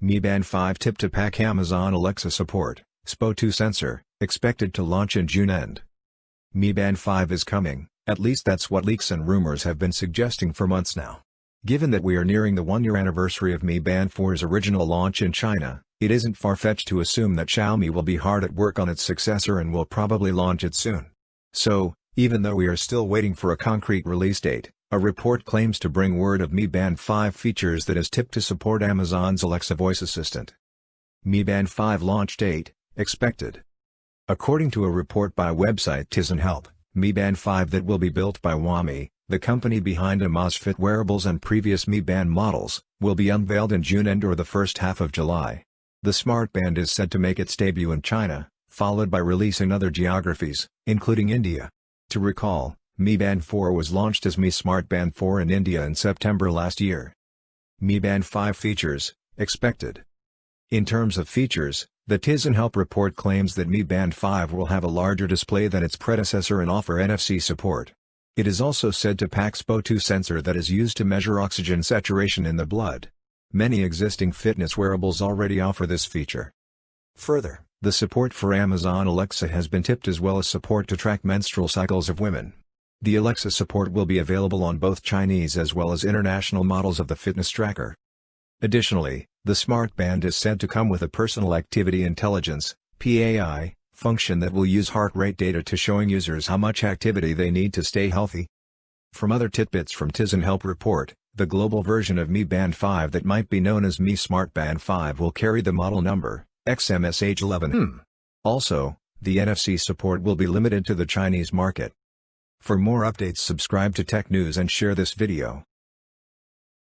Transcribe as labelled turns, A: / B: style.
A: Mi Band 5 tip to pack Amazon Alexa support, SpO2 sensor, expected to launch in June end. Mi Band 5 is coming, at least that's what leaks and rumors have been suggesting for months now. Given that we are nearing the one-year anniversary of Mi Band 4's original launch in China, it isn't far-fetched to assume that Xiaomi will be hard at work on its successor and will probably launch it soon. So, even though we are still waiting for a concrete release date, a report claims to bring word of Mi Band 5 features that is tipped to support Amazon's Alexa voice assistant. Mi Band 5 launch date, expected. According to a report by website Tizen Help, Mi Band 5 that will be built by Xiaomi, the company behind Amazfit wearables and previous Mi Band models, will be unveiled in June end or the first half of July. The smart band is said to make its debut in China, followed by release in other geographies, including India. To recall, Mi Band 4 was launched as Mi Smart Band 4 in India in September last year. Mi Band 5 features, expected. In terms of features, the Tizen Help report claims that Mi Band 5 will have a larger display than its predecessor and offer NFC support. It is also said to pack SpO2 sensor that is used to measure oxygen saturation in the blood. Many existing fitness wearables already offer this feature. Further, the support for Amazon Alexa has been tipped as well as support to track menstrual cycles of women. The Alexa support will be available on both Chinese as well as international models of the fitness tracker. Additionally, the smart band is said to come with a personal activity intelligence (PAI) function that will use heart rate data to showing users how much activity they need to stay healthy. From other tidbits from Tizen Help report, the global version of Mi Band 5 that might be known as Mi Smart Band 5 will carry the model number XMSH11. Also, the NFC support will be limited to the Chinese market. For more updates, subscribe to Tech News and share this video.